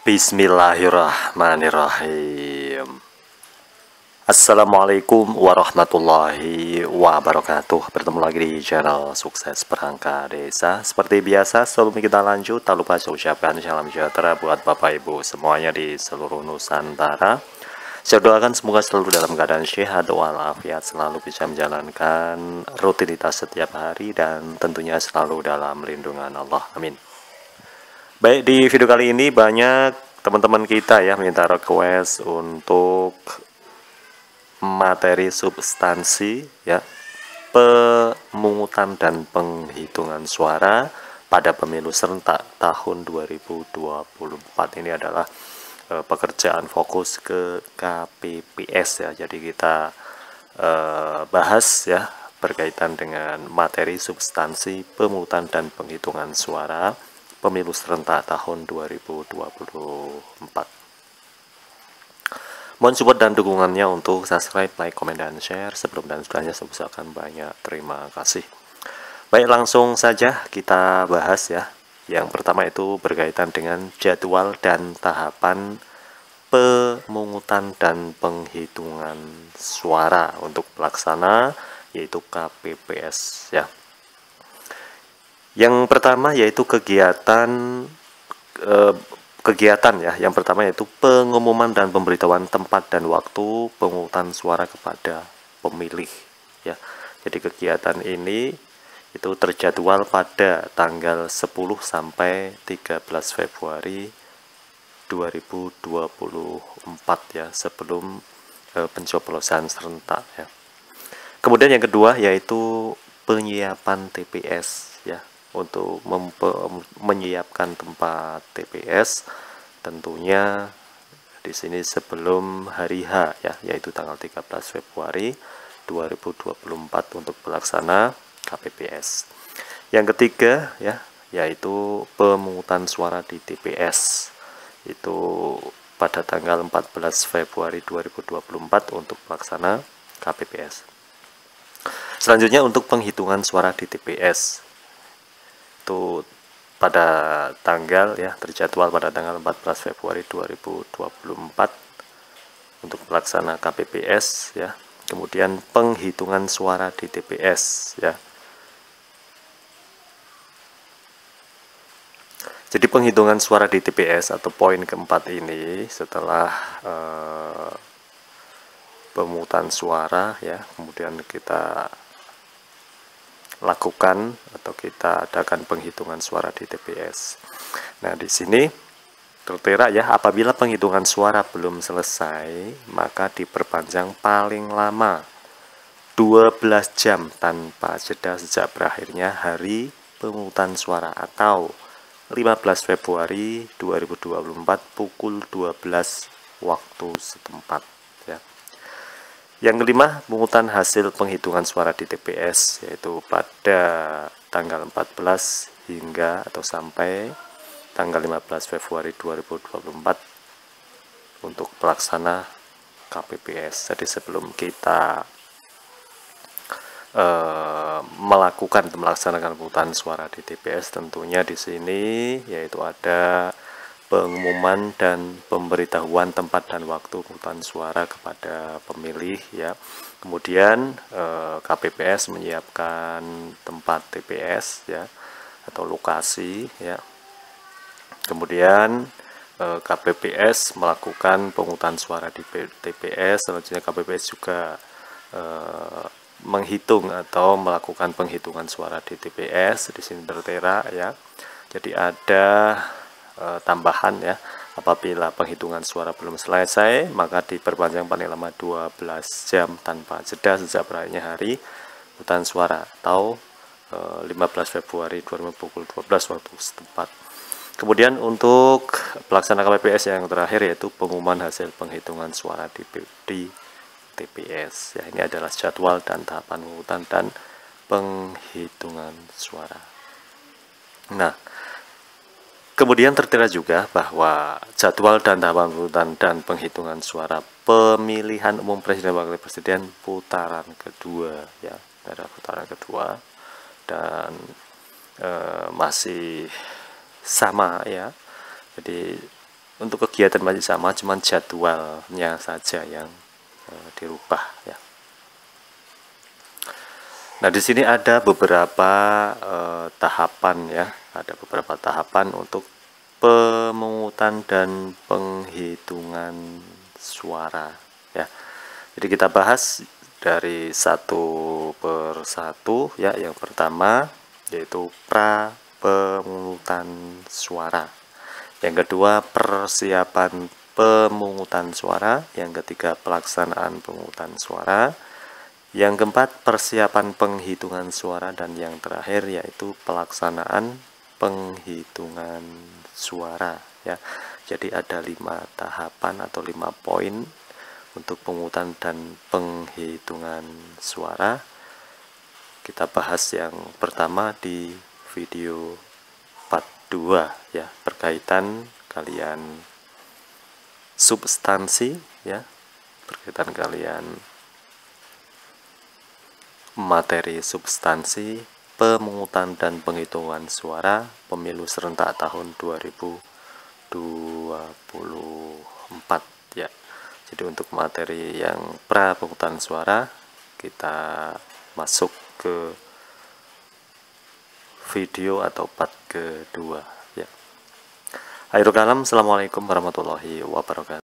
Bismillahirrahmanirrahim. Assalamualaikum warahmatullahi wabarakatuh. Bertemu lagi di channel Sukses Perangkat Desa. Seperti biasa, sebelum kita lanjut, tak lupa saya ucapkan salam sejahtera buat Bapak Ibu semuanya di seluruh Nusantara. Saya doakan semoga selalu dalam keadaan sehat walafiat, selalu bisa menjalankan rutinitas setiap hari, dan tentunya selalu dalam lindungan Allah. Amin. Baik, di video kali ini banyak teman-teman kita ya minta request untuk materi substansi ya, pemungutan dan penghitungan suara pada pemilu serentak tahun 2024. Ini adalah pekerjaan fokus ke KPPS ya. Jadi kita bahas ya berkaitan dengan materi substansi pemungutan dan penghitungan suara pemilu serentak tahun 2024. Mohon support dan dukungannya untuk subscribe, like, komen, dan share. Sebelum dan sudahnya saya ucapkan banyak terima kasih. Baik, langsung saja kita bahas ya. Yang pertama itu berkaitan dengan jadwal dan tahapan pemungutan dan penghitungan suara untuk pelaksana, yaitu KPPS ya. Yang pertama yaitu kegiatan ya. Yang pertama yaitu pengumuman dan pemberitahuan tempat dan waktu pemungutan suara kepada pemilih ya. Jadi kegiatan ini itu terjadwal pada tanggal 10 sampai 13 Februari 2024 ya, sebelum pencoblosan serentak ya. Kemudian yang kedua yaitu penyiapan TPS ya. Untuk menyiapkan tempat TPS tentunya di sini sebelum hari H ya, yaitu tanggal 13 Februari 2024 untuk pelaksana KPPS. Yang ketiga ya, yaitu pemungutan suara di TPS, itu pada tanggal 14 Februari 2024 untuk pelaksana KPPS. Selanjutnya untuk penghitungan suara di TPS, itu pada tanggal ya, terjadwal pada tanggal 14 Februari 2024 untuk pelaksana KPPS ya. Kemudian penghitungan suara di TPS ya. Jadi penghitungan suara di TPS atau poin keempat ini setelah pemungutan suara ya, kemudian kita lakukan atau kita adakan penghitungan suara di TPS. Nah, di sini tertera ya, apabila penghitungan suara belum selesai, maka diperpanjang paling lama 12 jam tanpa jeda sejak berakhirnya hari pemungutan suara atau 15 Februari 2024 pukul 12 waktu setempat ya. Yang kelima, pemungutan hasil penghitungan suara di TPS, yaitu pada tanggal 14 hingga atau sampai tanggal 15 Februari 2024 untuk pelaksana KPPS. Jadi sebelum kita melaksanakan pemungutan suara di TPS, tentunya di sini yaitu ada pengumuman dan pemberitahuan tempat dan waktu pemungutan suara kepada pemilih ya. Kemudian KPPS menyiapkan tempat TPS ya atau lokasi ya. Kemudian KPPS melakukan pemungutan suara di TPS. Selanjutnya KPPS juga menghitung atau melakukan penghitungan suara di TPS. Di sini tertera ya. Jadi ada tambahan ya, apabila penghitungan suara belum selesai maka diperpanjang paling lama 12 jam tanpa jeda sejak berakhirnya hari pemungutan suara atau 15 Februari 2024 pukul 12 waktu setempat. Kemudian untuk pelaksana KPPS yang terakhir yaitu pengumuman hasil penghitungan suara di TPS ya. Ini adalah jadwal dan tahapan pemungutan dan penghitungan suara. Nah, kemudian tertera juga bahwa jadwal dan tahapan pemungutan dan penghitungan suara pemilihan umum presiden dan wakil presiden putaran kedua ya, pada putaran kedua, dan masih sama ya. Jadi untuk kegiatan masih sama, cuman jadwalnya saja yang dirubah ya. Nah, di sini ada beberapa tahapan ya, ada beberapa tahapan untuk pemungutan dan penghitungan suara ya. Jadi kita bahas dari satu per satu ya. Yang pertama yaitu pra pemungutan suara. Yang kedua persiapan pemungutan suara. Yang ketiga pelaksanaan pemungutan suara. Yang keempat persiapan penghitungan suara, dan yang terakhir yaitu pelaksanaan penghitungan suara ya. Jadi ada 5 tahapan atau 5 poin untuk pemungutan dan penghitungan suara. Kita bahas yang pertama di video part 2 ya, berkaitan kalian substansi ya, berkaitan kalian materi substansi pemungutan dan penghitungan suara pemilu serentak tahun 2024 ya. Jadi untuk materi yang pra pemungutan suara kita masuk ke video atau part kedua ya. Akhirul kalam, assalamualaikum warahmatullahi wabarakatuh.